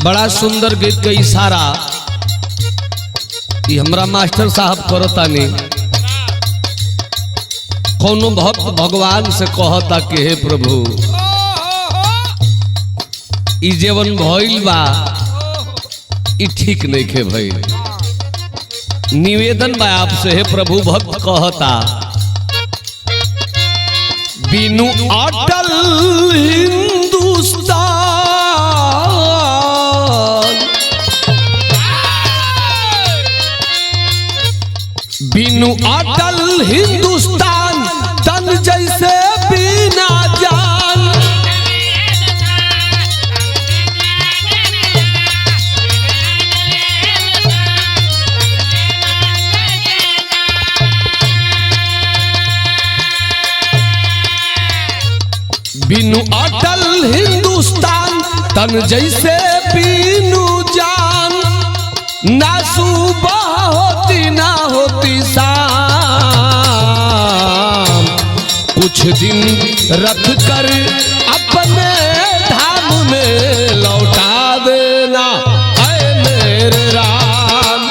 बड़ा सुंदर गीत के इशारा ये हमरा मास्टर साहब करतानी। कोनो भक्त भगवान से कहता कि हे प्रभु ई जीवन भइल बा ई ठीक नहीं खे भइल। निवेदन बा आपसे हे प्रभु भक्त कहता बिनु अटल हिंदुस्तान बिनु अटल हिंदुस्तान तन जैसे बिना जान। बिनु अटल हिंदुस्तान तन जैसे बिनु जान। ना सुबह होती ना होती शाम कुछ दिन रख कर अपने धाम में लौटा देना ऐ मेरे राम।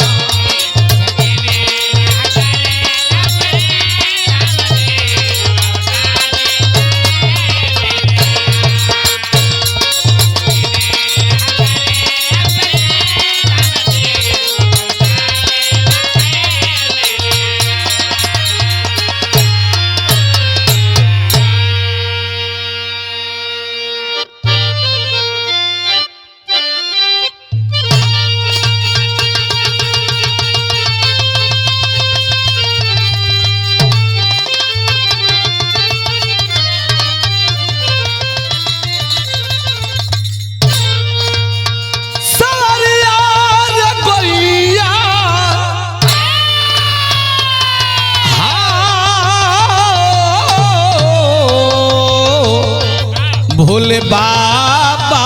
भोले बाबा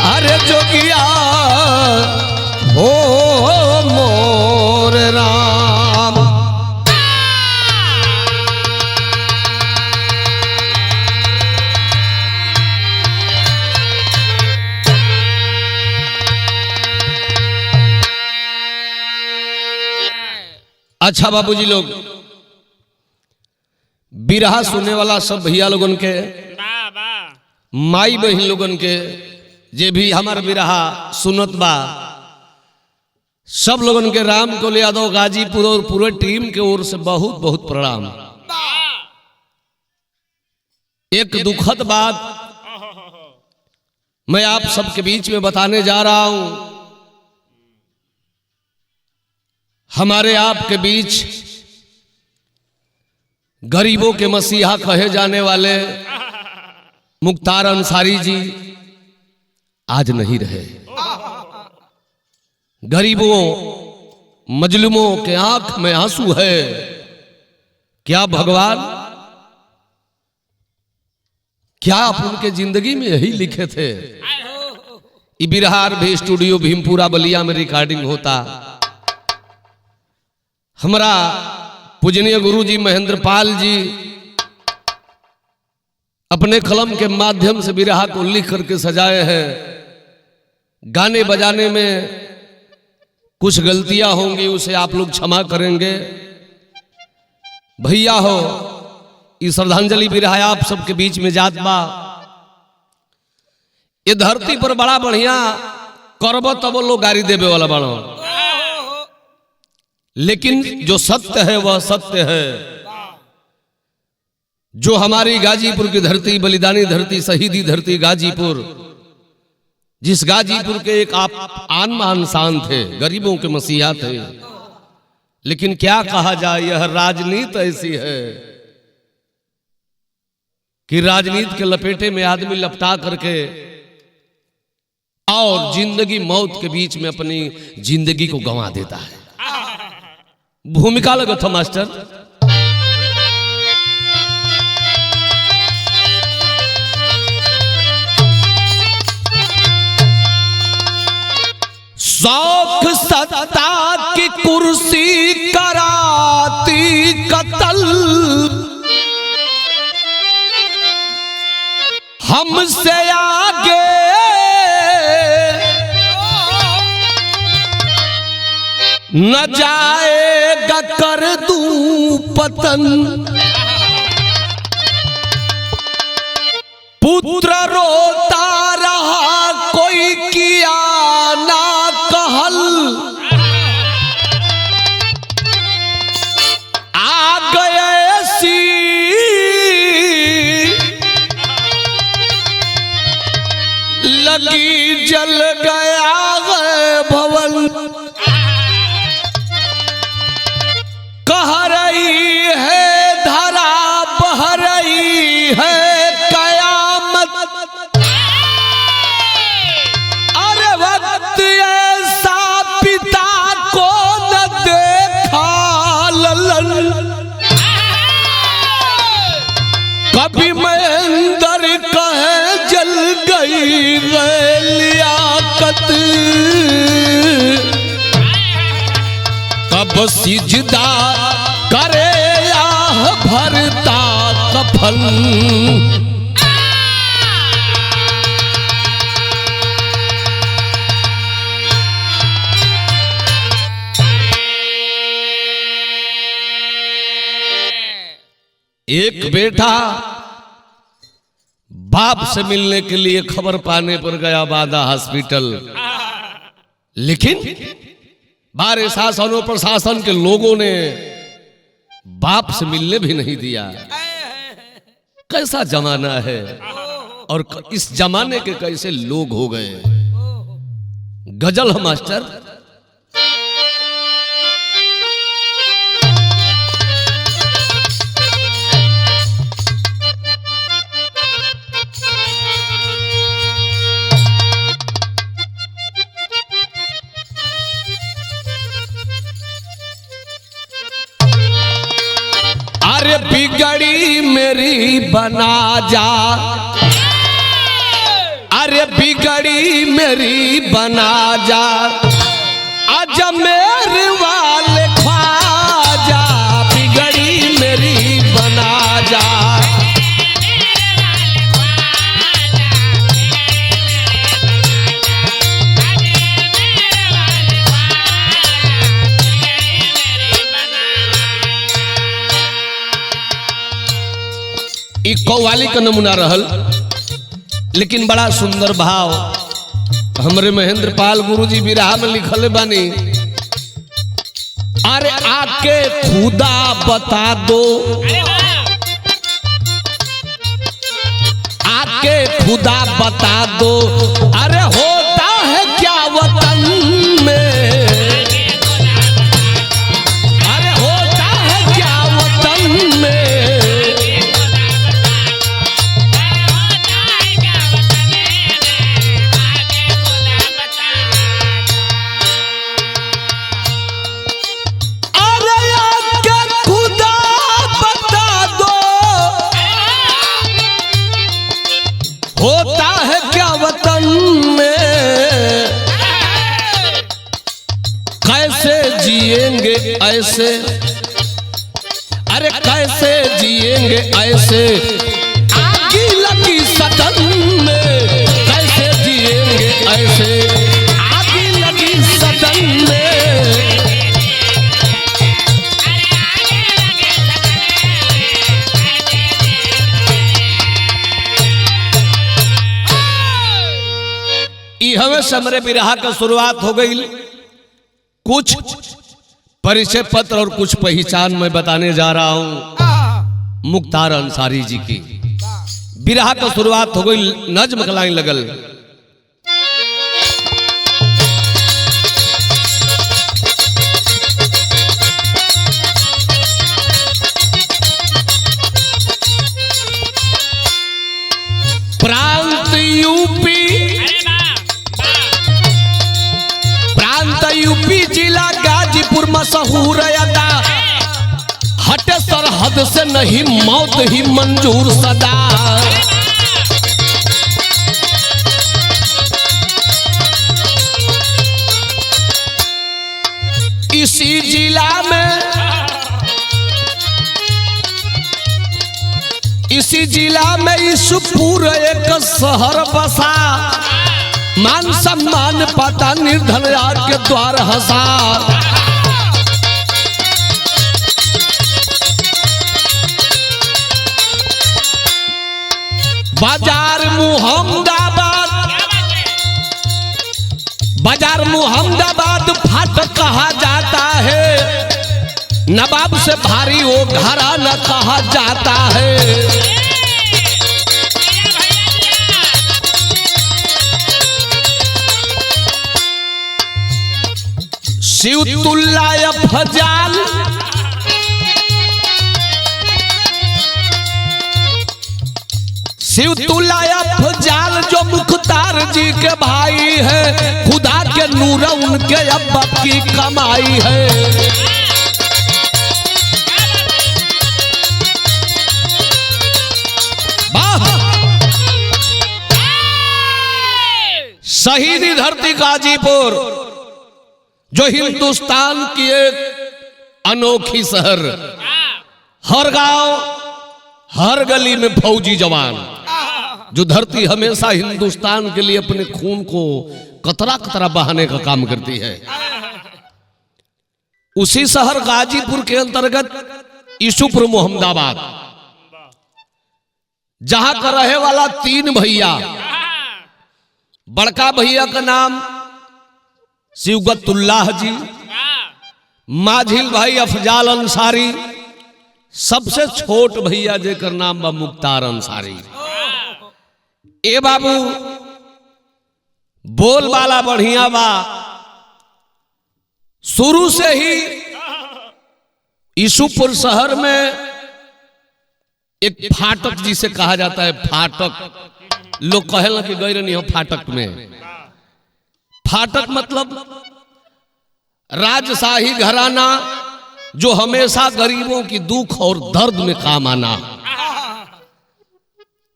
अरे जोगिया हो मोर राम। अच्छा बाबूजी लोग बिरहा सुनने वाला सब भैया लोगन के माई बहन लोगन के जे भी हमार बिरहा सुनत बा सब लोगन के राम कोल यादव गाजीपुर और पूरे टीम के ओर से बहुत बहुत प्रणाम। एक दुखद बात मैं आप सबके बीच में बताने जा रहा हूं। हमारे आपके बीच गरीबों के मसीहा कहे जाने वाले मुख्तार अंसारी जी आज नहीं रहे। गरीबों मजलूमों के आंख में आंसू है। क्या भगवान क्या आप उनके जिंदगी में यही लिखे थे। बिहार भी स्टूडियो भीमपुरा बलिया में रिकॉर्डिंग होता। हमारा पूजनीय गुरु जी महेंद्र पाल जी अपने कलम के माध्यम से बिरहा को लिख करके सजाए हैं। गाने बजाने में कुछ गलतियां होंगी उसे आप लोग क्षमा करेंगे। भैया हो इस श्रद्धांजलि बिरहा आप सबके बीच में जात बा। ये धरती पर बड़ा बढ़िया करब तब लोग गाड़ी देवे वाला बड़ो, लेकिन जो सत्य है वह सत्य है। जो हमारी गाजीपुर की धरती, बलिदानी धरती, शहीदी धरती गाजीपुर, जिस गाजीपुर के एक आप आन मान शान थे, गरीबों के मसीहा थे, लेकिन क्या कहा जाए यह राजनीति ऐसी है कि राजनीति के लपेटे में आदमी लपटा करके और जिंदगी मौत के बीच में अपनी जिंदगी को गंवा देता है। भूमिका लगा था मास्टर। शौक सत्ता की कुर्सी कराती कत्ल, हमसे आगे न जाएगा कर दूं पतन, पुत्र रोता रहा कोई किया ना कहल, आ गए सी लगी जल गया है भवन, कह रही है धरा बह रही है कयामत, अरे वक्त ऐसा पिता को न देखा ललन, कभी महेंद्र कहे जल गई लियाकत, कब सिजदा करे आह भरता कफन, एक बेटा बाप से मिलने के लिए खबर पाने पर गया बादा हॉस्पिटल, लेकिन बारे शासनों प्रशासन के लोगों ने बाप से मिलने भी नहीं दिया। कैसा जमाना है और इस जमाने के कैसे लोग हो गए। गजल है मास्टर। अरे बिगड़ी मेरी बना जा, अरे बिगड़ी मेरी बना जा, अजमेर वाले ख्वाजा, बिगड़ी मेरी बना जा। कव्वाली का नमूना रहल, लेकिन बड़ा सुंदर भाव हमरे महेंद्र पाल गुरुजी बिरहा में लिखल बानी। अरे आके खुदा बता दो, आके खुदा बता दो, अरे होता है क्या वतन में, अरे होता है क्या वतन में। होता है क्या वतन में, कैसे जिएंगे ऐसे, अरे कैसे जिएंगे ऐसे, आगी लगी सदन में, कैसे जिएंगे ऐसे, आगी लगी सदन में। हमें समरे बिरहा का शुरुआत हो गई। कुछ परिचय पत्र और कुछ पहचान मैं बताने जा रहा हूं मुख्तार अंसारी जी की। बिरहा का शुरुआत हो गई, नज्म का लाइन लगल। प्रांत यूपी, यूपी जिला गाजीपुर मशहूर अदा, हटे सरहद से नहीं मौत ही मंजूर सदा। इसी जिला में, इसी जिला में ईसुपुर एक शहर बसा, मान सम्मान पता निर्धन के द्वार हसा। बाजार मुहम्मदाबाद, बाजार मुहम्मदाबाद फाटक कहा जाता है, नवाब से भारी वो घराना कहा जाता है। शिवतुल्ला अफजाल, शिवतुल्ला अफजाल जो मुख्तार जी के भाई है, खुदा के नूर उनके अब्बा की कमाई है। शहीदी धरती गाजीपुर जो हिंदुस्तान की एक अनोखी शहर, हर गांव हर गली में फौजी जवान, जो धरती हमेशा हिंदुस्तान के लिए अपने खून को कतरा कतरा बहाने का काम करती है। उसी शहर गाजीपुर के अंतर्गत यूसुफपुर मोहम्मदाबाद, जहां का रहे वाला 3 भैया, बड़का भैया का नाम सिवगतुल्लाह जी, माझिल भाई अफजाल अंसारी, सबसे छोट भैया जेकर नाम बा मुख्तार अंसारी। ए बाबू बोल वाला बढ़िया बा, शुरू से ही यूसुफपुर शहर में एक फाटक जिसे कहा जाता है, फाटक लोग कहेला कि गए नहीं हो फाटक में। फाटक मतलब राजशाही घराना जो हमेशा गरीबों की दुख और दर्द में काम आना।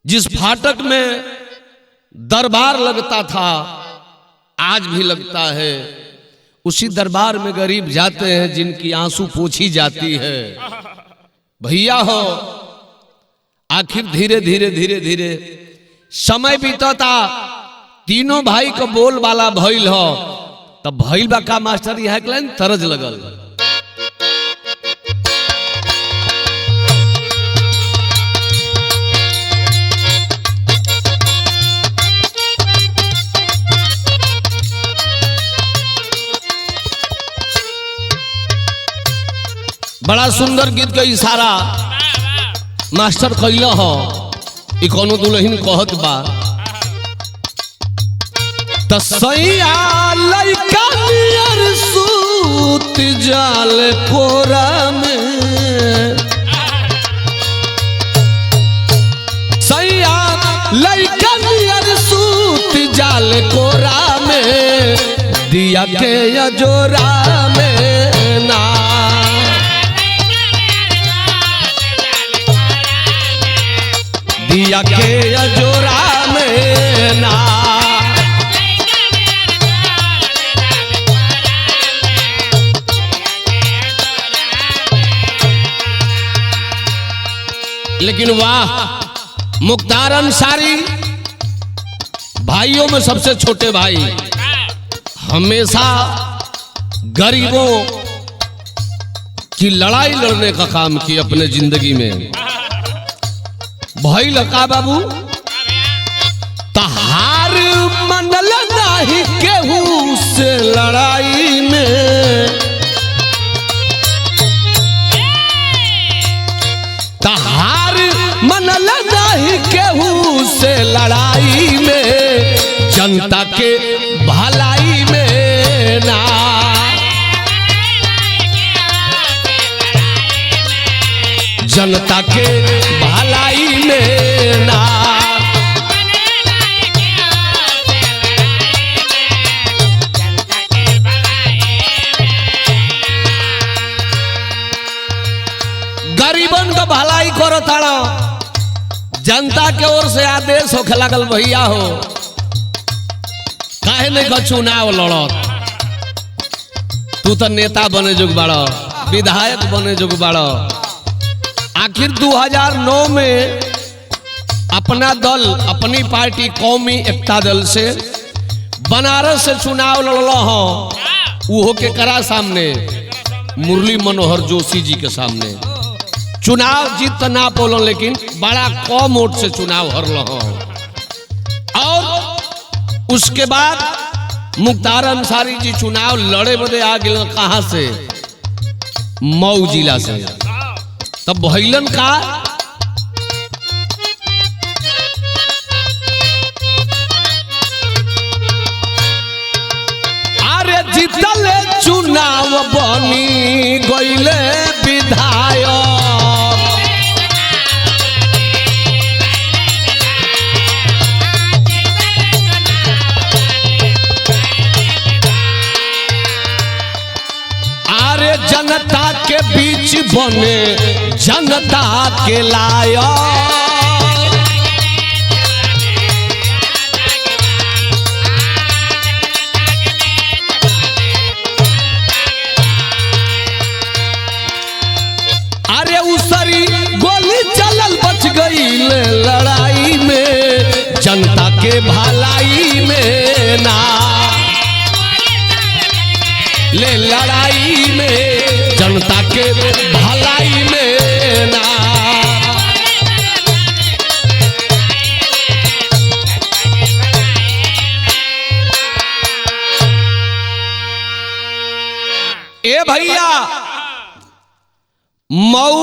जिस फाटक में दरबार लगता था, आज भी लगता है, उसी दरबार में गरीब जाते हैं जिनकी आंसू पोंछी जाती है। भैया हो, आखिर धीरे धीरे धीरे धीरे समय बीतता, तीनों भाई को बोल वाला भइल हो, तब भइल बा का मास्टर यह लाइन तरज लगल। बड़ा सुंदर गीत का इशारा मास्टर कैला हो, ई कोनो दुल्हन कहत बा, तसैया लइका नियर सूत जाल कोरा में, सैया लइका नियर सूत जाल कोरा में, दिया के अजोरा में ना, दिया के अजोरा में ना। लेकिन वाह, मुख्तार अंसारी भाइयों में सबसे छोटे भाई, हमेशा गरीबों की लड़ाई लड़ने का काम किया अपने जिंदगी में। भाई लका बाबू तहार मनल नहीं केहू से लड़ाई में, तहार मनल नहीं केहू से लड़ाई में, जनता के भलाई में ना, जनता के भलाई में ना। गरीबन का भलाई करो ताड़ा, जनता के ओर से आदेश होखे लागल भैया हो, काहे नहीं का चुनाव लड़त, तू तो नेता बने जुग बाड़ा, विधायक बने जुग बाड़ा। आखिर 2009 में अपना दल, अपनी पार्टी कौमी एकता दल से बनारस से चुनाव लड़ला हो, वो के करा सामने, मुरली मनोहर जोशी जी के सामने। चुनाव जीत ना पोलो, लेकिन बड़ा कम वोट से चुनाव हरल हो। और उसके बाद मुख्तार अंसारी जी चुनाव लड़े बदे आ गए कहां से, मऊ जिला से। तब भइलन का, अरे जीतल चुनाव बनी गइले विधायक। अरे जनता के बीच बने जनता के लायक। अरे उसरी गोली चलल बच गई लड़ाई में, जनता के भलाई में ना, ले लड़ाई में जनता के भलाई में ना। ए भैया, मऊ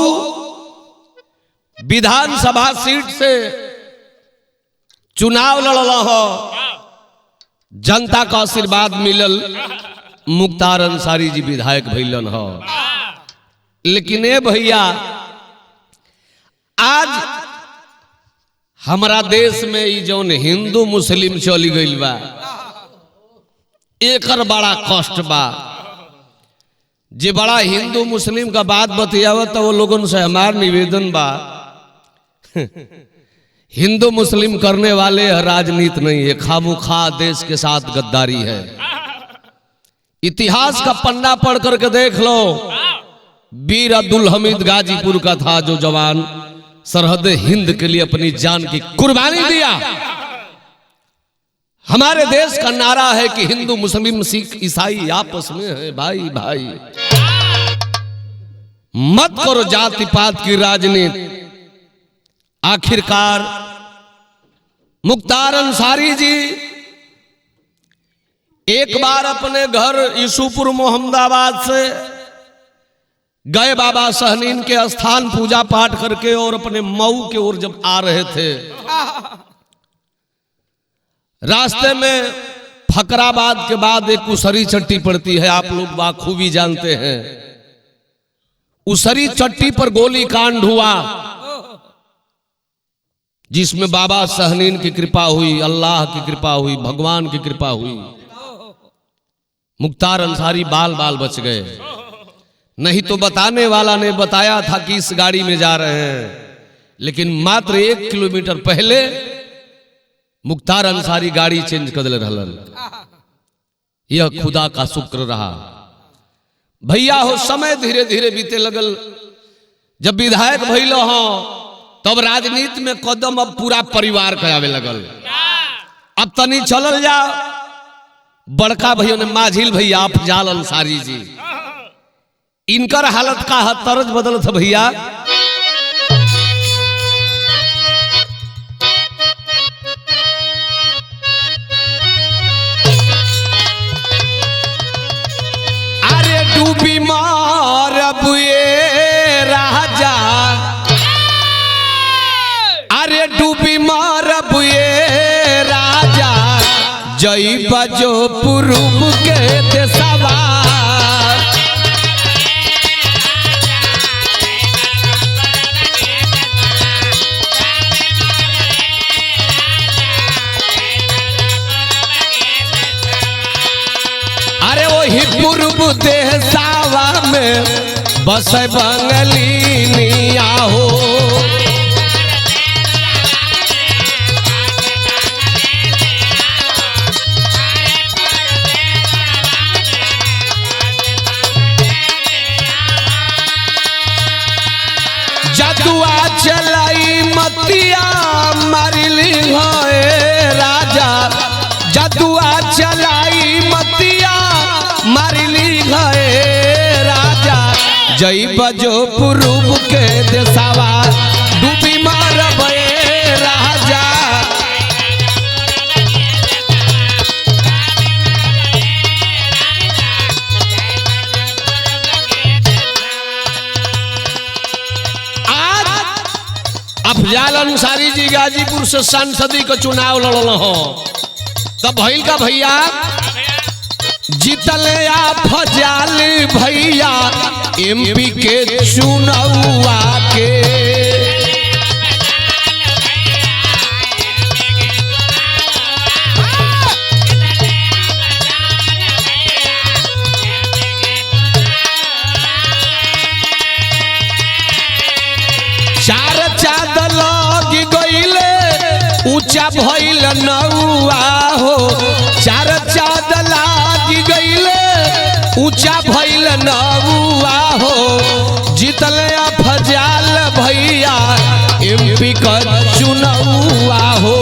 विधानसभा सीट से चुनाव लड़ल हो, जनता का आशीर्वाद मिलल, मुख्तार अंसारी जी विधायक भइलन हो। लेकिन ए भैया, आज हमारा देश में ई जौन हिंदू मुस्लिम चली गई बा, एकर बड़ा कष्ट बा। जे बड़ा हिंदू मुस्लिम का बात बतियावत तो वो लोगों से हमार निवेदन बा, हिंदू मुस्लिम करने वाले राजनीति नहीं है, खामुखा देश के साथ गद्दारी है। इतिहास का पन्ना पढ़ करके देख लो, वीर अब्दुल हमीद गाजीपुर का था जो जवान सरहद हिंद के लिए अपनी जान की कुर्बानी दिया। हमारे देश का नारा है कि हिंदू मुस्लिम सिख ईसाई आपस में है भाई भाई, मत करो जाति पात की राजनीति। आखिरकार मुख्तार अंसारी जी एक बार अपने घर यूसुफपुर मोहम्मदाबाद से गए बाबा सहनीन के स्थान पूजा पाठ करके, और अपने मऊ के ओर जब आ रहे थे, रास्ते में फकराबाद के बाद एक उसरी चट्टी पड़ती है, आप लोग बाखूबी जानते हैं। उसरी चट्टी पर गोली कांड हुआ, जिसमें बाबा सहनीन की कृपा हुई, अल्लाह की कृपा हुई, भगवान की कृपा हुई। मुख्तार अंसारी बाल बाल बच गए, नहीं तो बताने वाला ने बताया था कि इस गाड़ी में जा रहे हैं, लेकिन मात्र 1 किलोमीटर पहले मुख्तार अंसारी गाड़ी चेंज कर रहलन। यह खुदा का शुक्र रहा। भैया हो, समय धीरे धीरे बीते लगल। जब विधायक भइल हो तब राजनीति में कदम अब पूरा परिवार के आवे लगल। अब तनी चलल जा, बड़का भैया ने माझिल भैया अफजाल अंसारी जी, इनकर हालत का तर्ज बदल था भैया। अरे डूबी मार बुए राजा, अरे डूबी मार बुए राजा, जई बजो पुरुब के देशवा। अरे वही पूर्व देशवा में बस बंगलिनिया हो। जदुआ चलाई मतिया मारिली होए राजा, जदुआ चलाई मतिया मारिली होए राजा, जई बजो पुरुब के देसावा डूबी मारबे राजा। अफजाल अंसारी जी गाजीपुर से सांसदी का चुनाव लड़ल हो, तब भइल का भैया जीतल अफजाल भैया एमपी के चुनावा के। ऊंचा भइल नौआ हो, चार चाँद लाग गइले ऊंचा भइल नौआ हो। जीतल अफजाल भैया एमपी का चुनावा हो।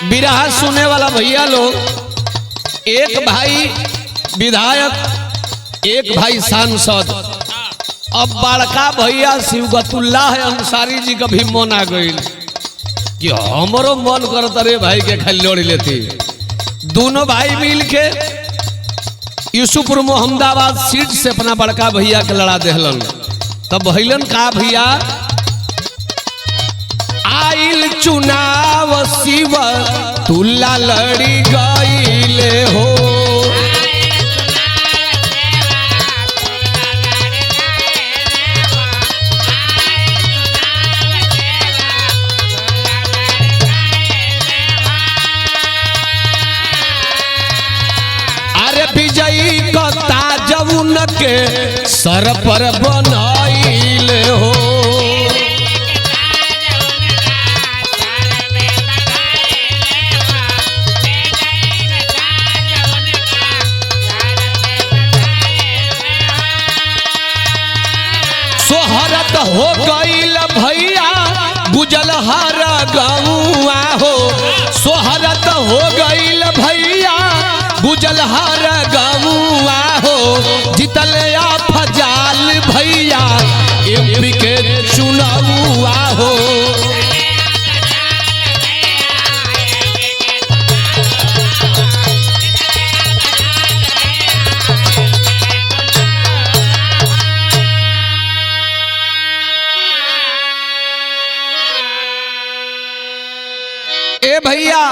बिरहा सुने वाला भैया लोग, एक भाई विधायक एक भाई सांसद। अब बड़का भैया शिवगतुल्लाह अंसारी जी का भी मन आ गई कि हमरो मन करता रे भाई के खाली लड़ लेती। दोनों भाई मिल के यूसुफपुर मोहम्मदाबाद सीट से अपना बड़का भैया के लड़ा देहलन। तब भैलन का भैया आइल चुनाव शिव तुल्ला लड़ी गईले हो। अरे विजयी का ताज उनके सर पर बनाइले हो। सोहरत हो गईल भैया गुजल हर गौआ हो। सोहरत हो गईल भैया गुजल हर गौआ हो। जीतल अफजाल भैया एमपी के चुनावा हो। भैया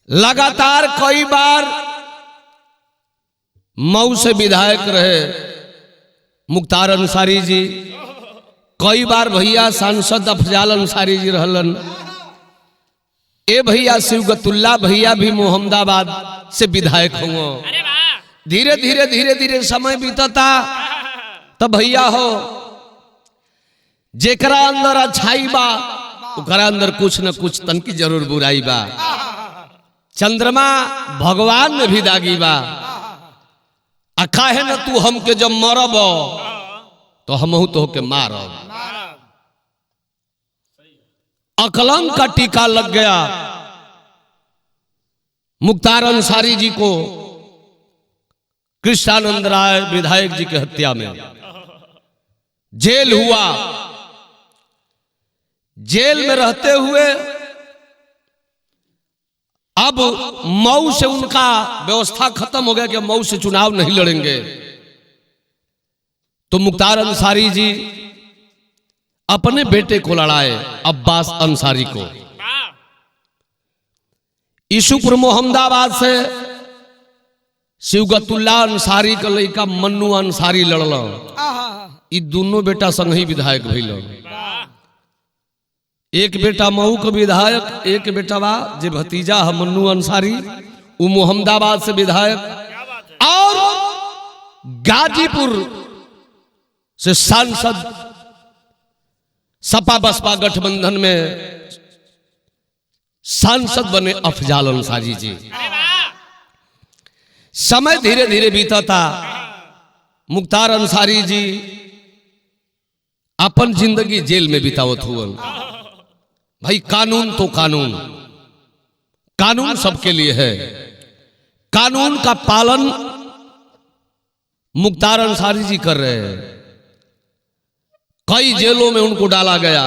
लगातार कई बार मऊ से विधायक रहे मुख्तार अंसारी जी, कई बार भैया सांसद अफजाल अंसारी जी रहलन। ए भैया शिवगतुल्लाह भैया भी मोहम्मदाबाद से विधायक हुआ। धीरे धीरे धीरे धीरे समय बीतता तब भैया हो जेकरा अंदर अच्छाई बा उकरा अंदर कुछ न कुछ तनकी जरूर बुराई बा। चंद्रमा भगवान में भी दागी बा। अखा है न तू हमके जब मरब तो हमहू तो के मारब। अकलंक का टीका लग गया मुख्तार अंसारी जी को कृष्णानंद राय विधायक जी की हत्या में। जेल हुआ, जेल में रहते हुए अब मऊ से उनका व्यवस्था खत्म हो गया कि मऊ से चुनाव नहीं लड़ेंगे। तो मुख्तार अंसारी जी अपने बेटे को लड़ाए अब्बास अंसारी को। यूसुफपुर मोहम्मदाबाद से शिवगतुल्लाह अंसारी का लड़का मन्नू अंसारी लड़ल। ये दोनों बेटा संग ही विधायक भइल। एक बेटा मऊ का विधायक, एक बेटा बा जे भतीजा है मन्नू अंसारी वो मोहम्मदाबाद से विधायक, और गाजीपुर से सांसद सपा बसपा गठबंधन में सांसद बने अफजाल अंसारी जी। समय धीरे धीरे बीता था। मुख्तार अंसारी जी अपन जिंदगी जेल में बितावत हुआ। भाई कानून तो कानून, कानून सबके लिए है। कानून का पालन मुख्तार अंसारी जी कर रहे हैं। कई जेलों में उनको डाला गया,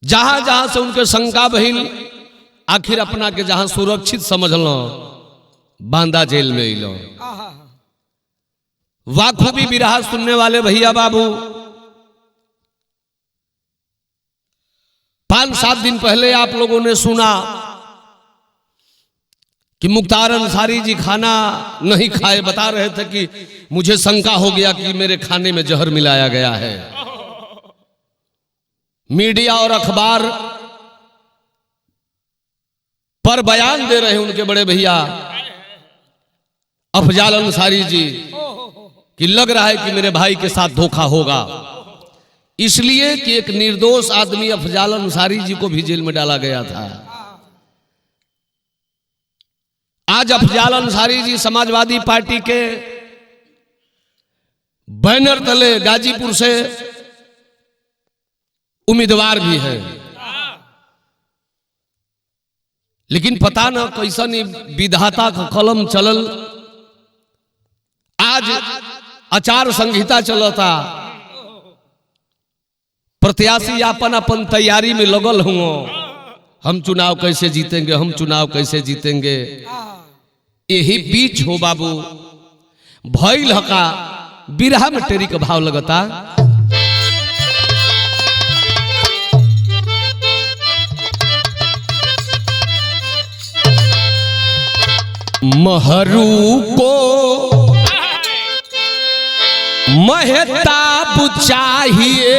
जहां जहां से उनके शंका बहिल, आखिर अपना के जहां सुरक्षित समझ लो, बांदा जेल में लो। वाखूबी बिरहा सुनने वाले भैया बाबू, 5-7 दिन पहले आप लोगों ने सुना कि मुख्तार अंसारी जी खाना नहीं खाए, बता रहे थे कि मुझे शंका हो गया कि मेरे खाने में जहर मिलाया गया है। मीडिया और अखबार पर बयान दे रहे हैं उनके बड़े भैया अफजाल अंसारी जी कि लग रहा है कि मेरे भाई के साथ धोखा होगा, इसलिए कि एक निर्दोष आदमी अफजाल अंसारी जी को भी जेल में डाला गया था। आज अफजाल अंसारी जी समाजवादी पार्टी के बैनर तले गाजीपुर से उम्मीदवार भी हैं, लेकिन पता ना कैसन विधाता का कलम चलल। आज आचार संहिता चलता, प्रत्याशी अपन अपन तैयारी में लगल हुआ, हम चुनाव कैसे जीतेंगे, हम चुनाव कैसे जीतेंगे। यही बीच हो बाबू भइल हका बिरहा में टेरी का भाव लगता। महरू को महताब चाहिए,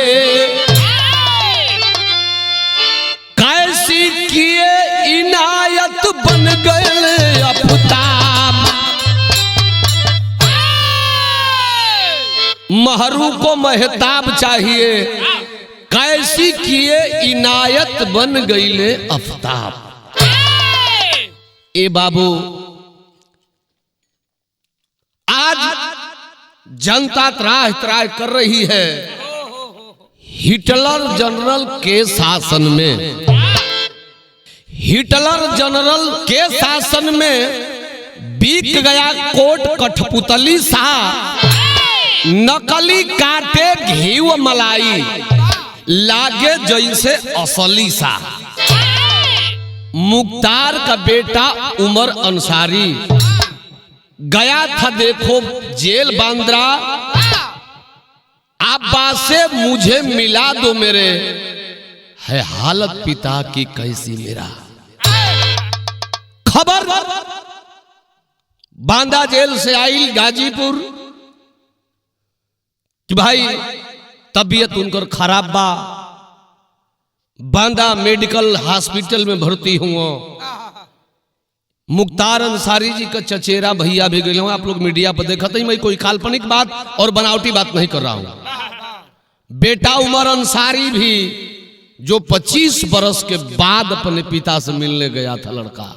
कैसी किए इनायत बन गए अफ्ताब। महरू को महताब चाहिए, कैसी किए इनायत बन गईले अफ्ताब। ए बाबू, आज जनता त्राह त्राह कर रही है। हिटलर जनरल के शासन में, हिटलर जनरल के शासन में बिक गया कोट कठपुतली सा, नकली काटे घी व मलाई, लागे जैसे असली सा। मुख्तार का बेटा उमर अंसारी गया था देखो जेल बांद्रा, अब्बा से मुझे मिला दो मेरे, है हालत पिता की कैसी मेरा। खबर बांदा जेल से आई गाजीपुर कि भाई तबीयत उनकर खराब बा, बांदा मेडिकल हॉस्पिटल में भर्ती हुआ। मुख्तार अंसारी जी का चचेरा भैया भी गए। आप लोग मीडिया पर देखते ही, मैं कोई काल्पनिक बात और बनावटी बात नहीं कर रहा हूं। बेटा उमर अंसारी भी, जो 25 बरस के बाद अपने पिता से मिलने गया था लड़का,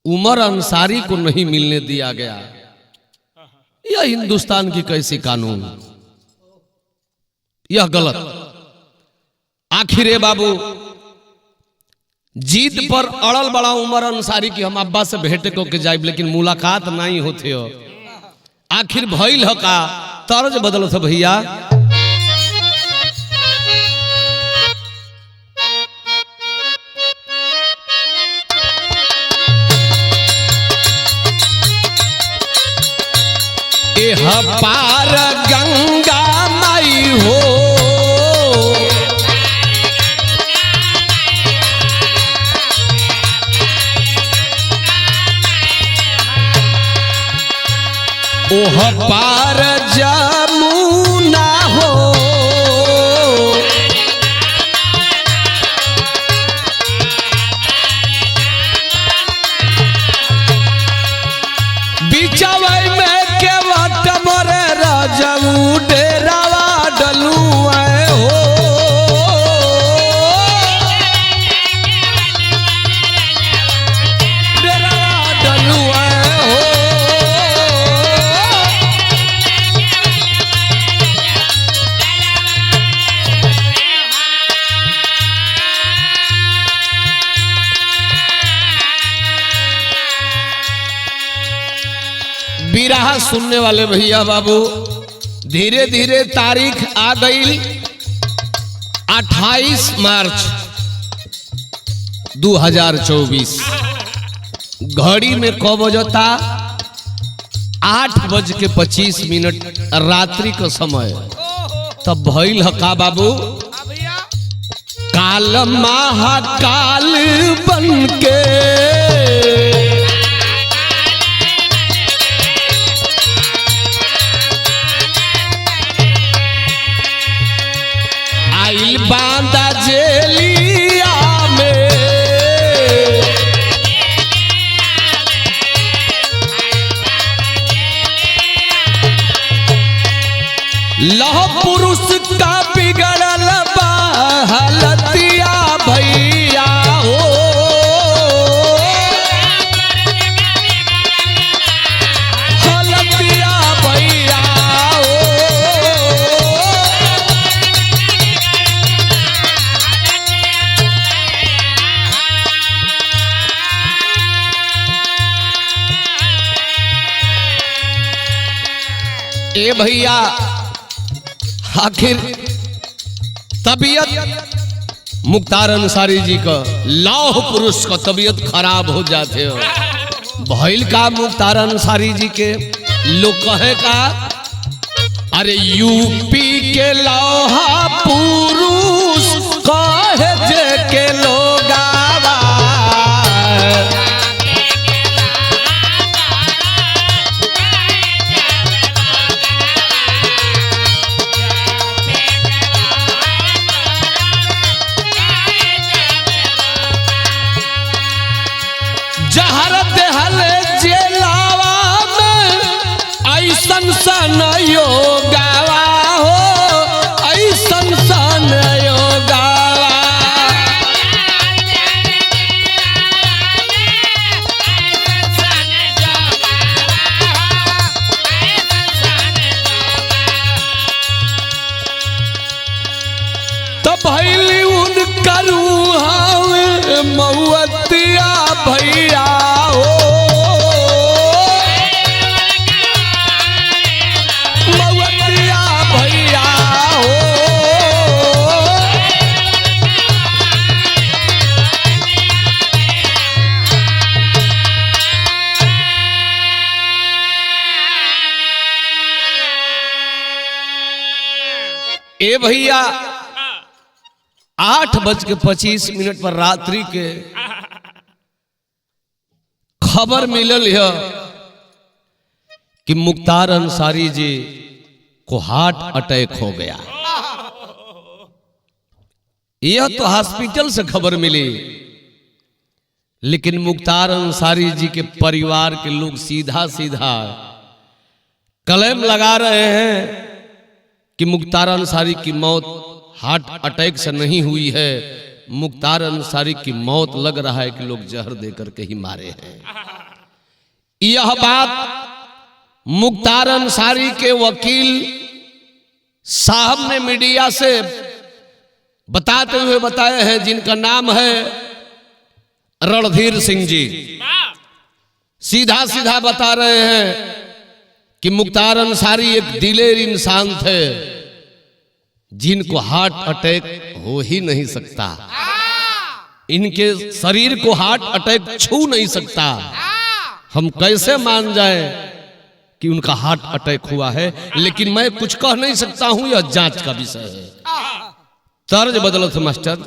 उमर अंसारी को नहीं मिलने दिया गया। यह हिंदुस्तान की कैसी कानून, यह गलत। आखिर बाबू जीत पर अड़ल बड़ा उमर अंसारी की हम अब्बा से भेंट को के जाए, लेकिन मुलाकात नहीं होते हो। आखिर भइल हो का तर्ज बदलो था भैया। एह पार गंगा माई हो, ओह पार जमुना हो, बिचवै में केवट मोरे राजू डेरावा डलू हो। डेरावा डलू हो, बिरहा सुनने वाले भैया बाबू, धीरे धीरे तारीख आ गई 28 मार्च 2024। घड़ी में कब बजता 8:25 रात्रि का समय। तब भइल हका बाबू, काल महाकाल बन के आइल बांदा जेलिया में, लौह पुरुष का बिगड़ल बा हलतिया भैया हो। हलतिया भैया हो। ए भैया, आखिर तबीयत मुख्तार अंसारी जी का, लौह पुरुष का तबीयत खराब हो जाते हो। भइल का मुख्तार अंसारी जी के लोग कहे का, अरे यूपी के लौहा पुरुष कहे जे के लोग आवा। जहर देहल जेलावा में ऐसन सन योगावा हो। ऐसन सन योगावा। तो भैली उनकर मऊतिया भैया हो। मऊतिया भैया हो। ए भैया, 8:25 पर रात्रि के खबर मिलल है कि मुख्तार अंसारी जी को हार्ट अटैक हो गया। यह तो हॉस्पिटल से खबर मिली, लेकिन मुख्तार अंसारी जी के परिवार के लोग सीधा सीधा क्लेम लगा रहे हैं कि मुख्तार अंसारी की मौत हार्ट अटैक से नहीं हुई है। मुख्तार अंसारी की मौत लग रहा है कि लोग जहर देकर के ही मारे हैं। यह बात मुख्तार अंसारी के वकील साहब ने मीडिया से बताते हुए बताए हैं, जिनका नाम है रणधीर सिंह जी। सीधा सीधा बता रहे हैं कि मुख्तार अंसारी एक दिलेर इंसान थे, जिनको हार्ट अटैक हो ही नहीं सकता। इनके शरीर को हार्ट अटैक छू नहीं सकता। हम कैसे मान जाएं कि उनका हार्ट अटैक हुआ है? लेकिन मैं कुछ कह नहीं सकता हूं, यह जांच का विषय है। तर्ज बदलो थे मास्टर।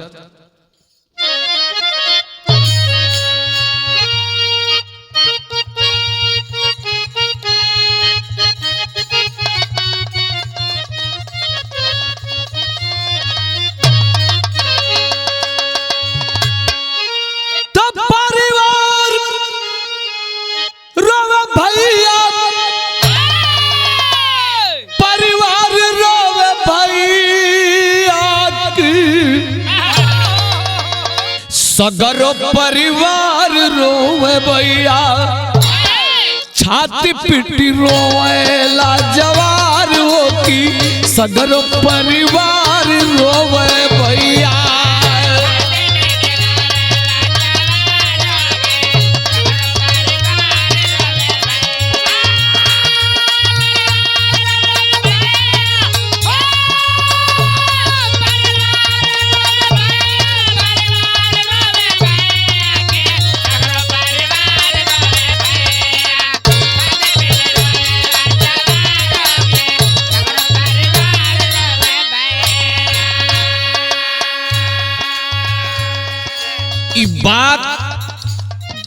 सगरो परिवार रोवे भैया, छाती पिटी रोवेला जवार होती। सगरो परिवार रोवे भैया।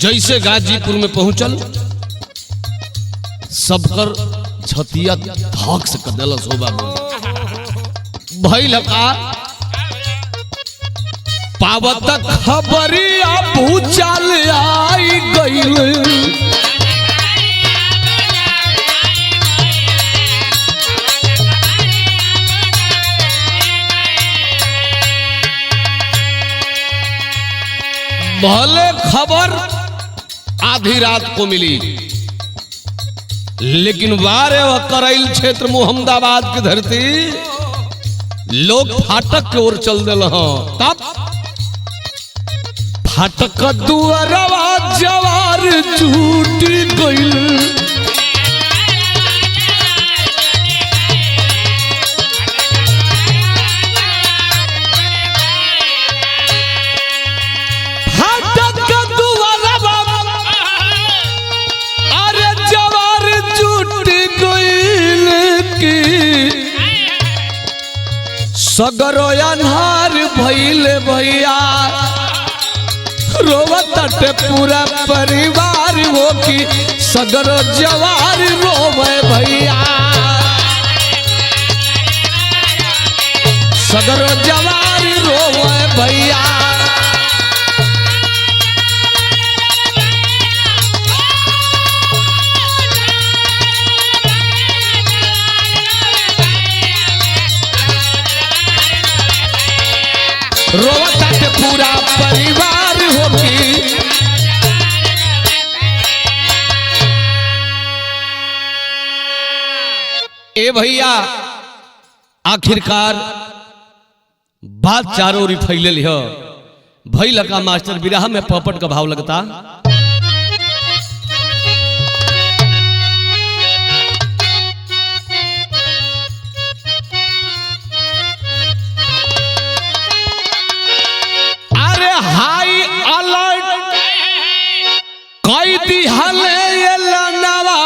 जैसे गाजीपुर में पहुंचल सबकर छतिया धक से कदल शोभा भइल का पावत खबरिया भूचाल आई गइल भले खबर आधी रात को मिली लेकिन वारे व करैल क्षेत्र मोहम्मदाबाद की धरती लोग फाटक की ओर चल दिल तब फाटक दुआरवा जवार छूट गइल सगरो अन्हार भइले भैया रोवत पूरा परिवार हो कि सगरो जवार रोवे भैया सगरो जवार रोवे भैया रोवता के पूरा परिवार होगी ए भैया आखिरकार बात चारों ओर फैलल है भइल का मास्टर बिरहा में पपट का भाव लगता हाई अलर्ट कई दिहले लनवा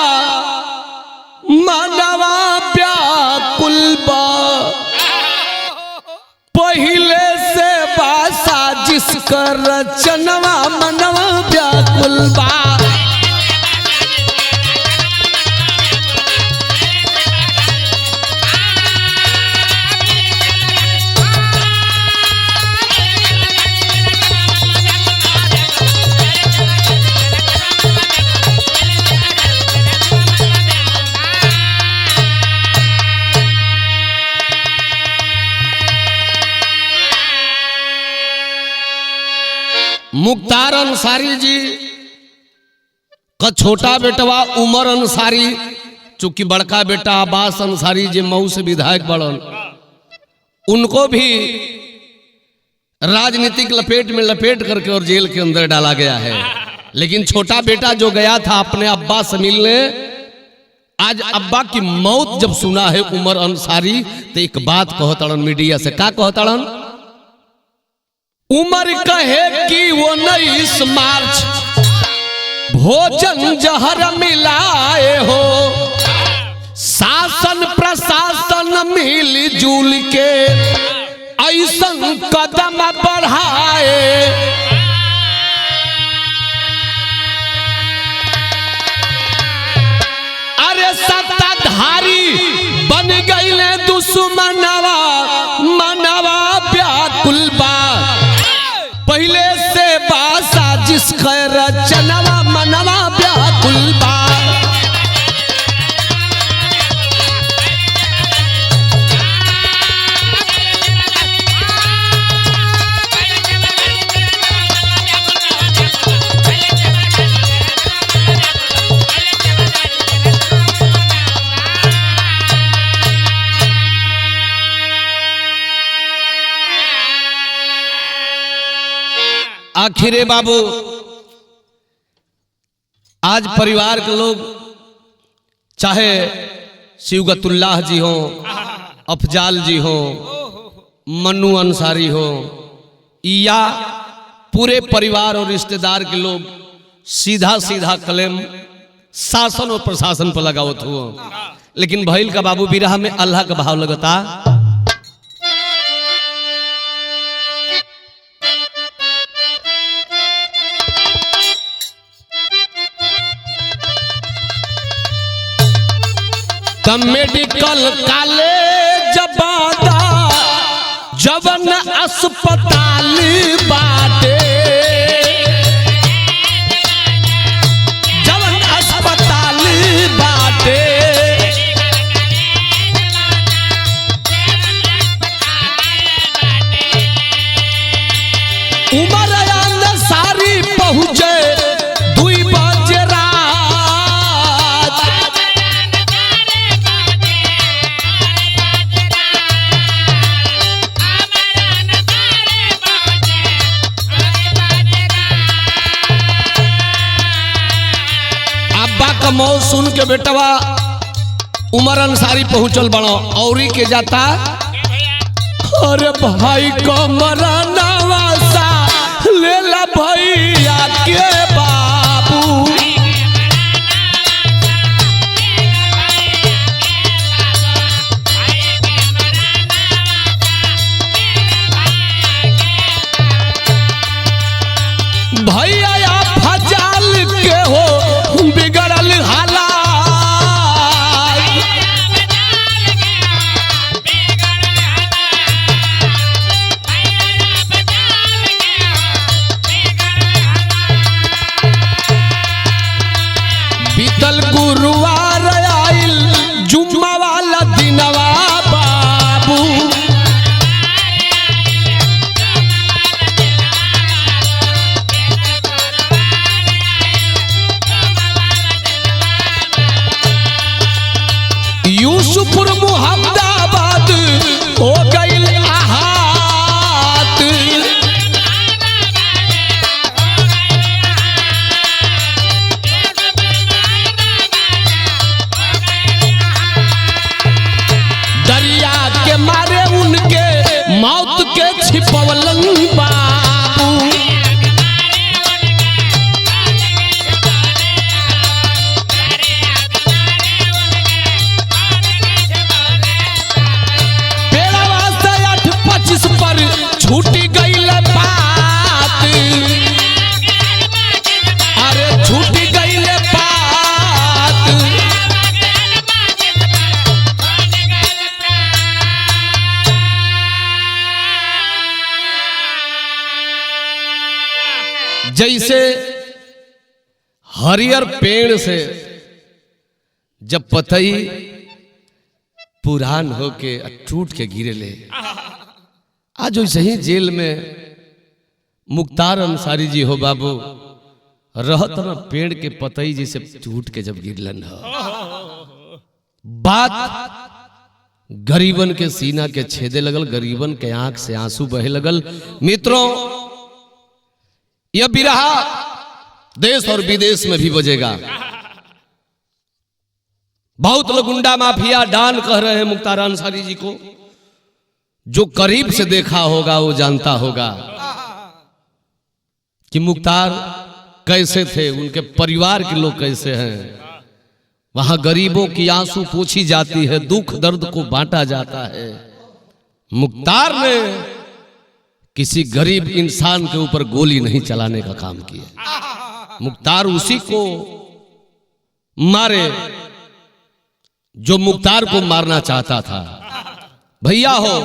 मनवा व्याकुल बा पहले से बासा जिसकर रचनवा मनवा व्याकुल बा मुख्तार अंसारी जी का छोटा बेटवा उमर अंसारी चूंकि बड़का बेटा अब्बास अंसारी जी मऊ से विधायक बढ़ल उनको भी राजनीतिक लपेट में लपेट करके और जेल के अंदर डाला गया है लेकिन छोटा बेटा जो गया था अपने अब्बा से मिलने आज अब्बा की मौत जब सुना है उमर अंसारी तो एक बात कहतड़न मीडिया से का कहतड़न उमर कहे कि वो 19 मार्च भोजन जहर मिलाए हो शासन प्रशासन मिल जुल के ऐसा कदम बढ़ाए अरे सत्ताधारी बन गए दुश्मनवा मनवा व्याकुल बा पहले से बासा जिस रचनवा मनवा व्याकुल बा आखिरे बाबू आज परिवार के लोग चाहे शिवगतुल्लाह जी हो अफजाल जी हो मन्नू अंसारी हो या पूरे परिवार और रिश्तेदार के लोग सीधा सीधा कलेम शासन और प्रशासन पर लगावत हुआ लेकिन भइल का बाबू बिरहा में अल्लाह का भाव लगता तब मेडिकल कॉलेज बादा जवन अस्पताल बाटे, जवन अस्पताल बाटे। उमर सारी पहुँचे 2 बजे रात। अब्बा का मौत सुन के बेटवा उमर अंसारी पहुंचल बड़ो औरी के जाता, अरे भाई को मराना वासा लेला भैया के बाबू। भैया या फजाल के हो बिगड़ल हालात। बीतल गुरुवार आइल जुम्मा वाला दिनवा बाबू। यूसुफपुर मुहम्मदाबाद हो गइल आहात। दरिया के मारे उनके मौत के छिपवलन बाबू। पेड़वा से 8-25 पर छूटी गइल बात। अरे छूटी गइल बात। जैसे हरियर पेड़ से जब पतई पुरान होके टूट के गिरे ले, आज वैसे ही जेल में मुख्तार अंसारी जी हो बाबू रहत न पेड़ के पतई जैसे टूट के जब गिरलन हो। बात गरीबन के सीना के छेदे लगल, गरीबन के आंख से आंसू बहे लगल। मित्रों, यह बिरहा देश और विदेश में भी बजेगा। बहुत लोग गुंडा माफिया डान कह रहे हैं मुख्तार अंसारी जी को। जो करीब से देखा होगा वो जानता होगा कि मुख्तार कैसे थे, उनके परिवार के लोग कैसे हैं। वहां गरीबों की आंसू पोंछी जाती है, दुख दर्द को बांटा जाता है। मुख्तार ने किसी गरीब इंसान के ऊपर गोली नहीं चलाने का काम किया। मुख्तार उसी को मारे जो मुख्तार को मारना चाहता था। भैया हो,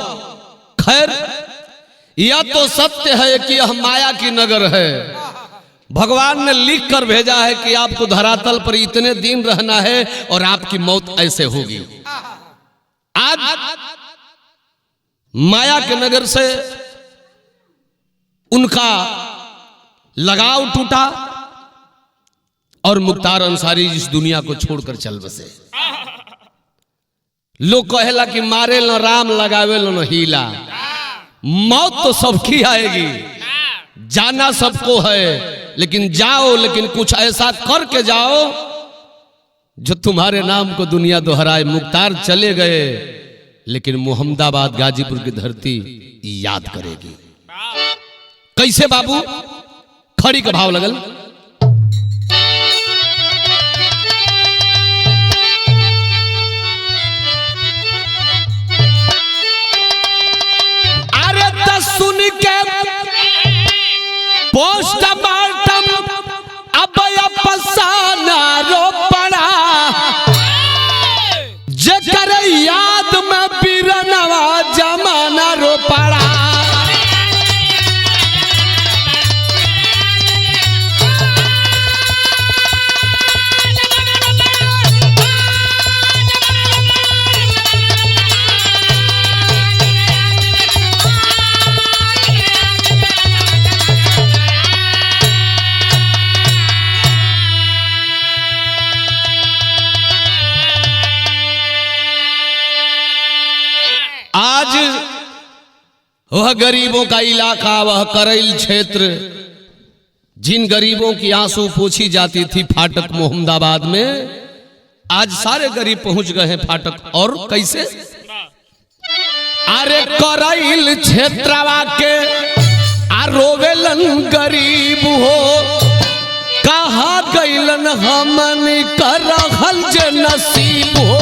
खैर यह तो सत्य है कि यह माया की नगर है। भगवान ने लिख कर भेजा है कि आपको धरातल पर इतने दिन रहना है और आपकी मौत ऐसे होगी। आज माया के नगर से उनका लगाव टूटा और मुख्तार अंसारी इस दुनिया को छोड़कर चल बसे। लोग कहेला कि मारे न राम लगावे न हीला। मौत तो सबकी आएगी, जाना सबको है, लेकिन जाओ, लेकिन कुछ ऐसा करके जाओ जो तुम्हारे नाम को दुनिया दोहराए। मुख्तार चले गए, लेकिन मोहम्मदाबाद गाजीपुर की धरती याद करेगी। कैसे बाबू? खड़ी का भाव लगल। अरे तो सुन के पोस्टमार्टम अब अफसाना रो पड़ा। जे वह गरीबों का इलाका, वह करैल क्षेत्र, जिन गरीबों की आंसू पोंछी जाती थी फाटक मोहम्मदाबाद में, आज सारे गरीब पहुंच गए हैं फाटक। और कैसे? अरे करैल क्षेत्रवा के रोवेलन गरीब हो, कहा गईलन हमन कर रहल जे नसीब हो।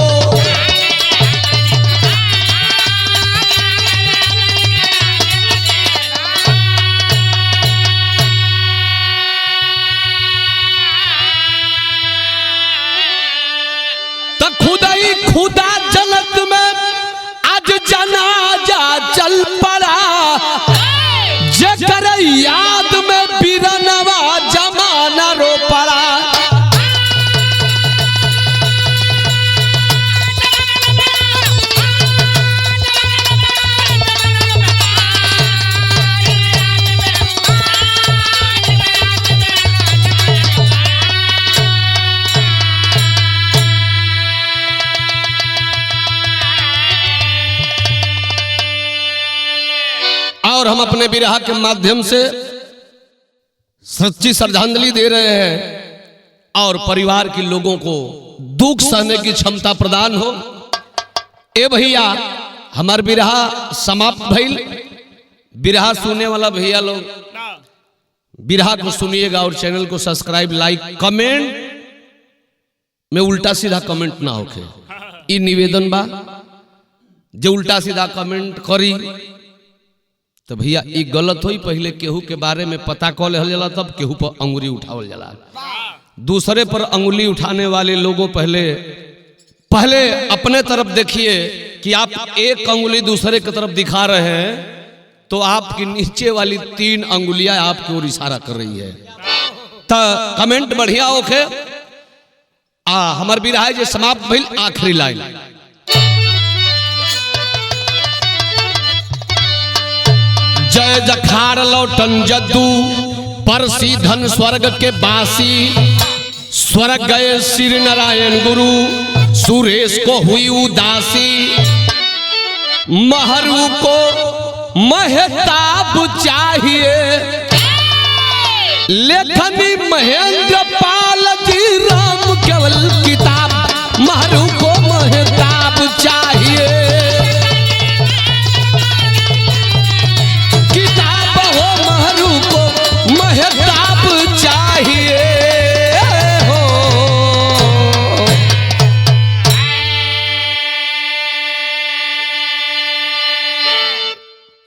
तो खुदाई खुदा जन्नत में आज जनाजा चल पड़ा, जकर याद में बिरनवा जमाना रो पड़ा। और हम अपने बिरहा के माध्यम से सच्ची श्रद्धांजलि दे रहे हैं और परिवार के लोगों को दुख सहने की क्षमता प्रदान हो। ए भैया, हमार बिरहा समाप्त भइल। बिरहा सुनने वाला भैया लोग बिरहा को सुनिएगा और चैनल को सब्सक्राइब, लाइक, कमेंट में उल्टा सीधा कमेंट ना होके, ई निवेदन बा। जो उल्टा सीधा कमेंट करी तो भैया ये गलत होई। पहले केहू के बारे में पता कर लेहल जाला, तब केहू पर अंगुली उठावल जाला। दूसरे पर अंगुली उठाने वाले लोगों पहले अपने तरफ देखिए कि आप एक अंगुली दूसरे की तरफ दिखा रहे हैं तो आपकी नीचे वाली 3 अंगुलियां आपकी ओर इशारा कर रही है। तो कमेंट बढ़िया होके। हमार बिरहा जे समाप्त भइल, आखिरी लाइन। जय जखाड़ लौटन जद्दू परसी धन स्वर्ग के बासी, स्वर्ग गए श्री नारायण गुरु, सुरेश को हुई उदासी। महरू को महताब चाहिए, लेखनी महेंद्र पाल जी राम केवल किताब। महरू को महताब चाहिए, किताब हो महरू को महताब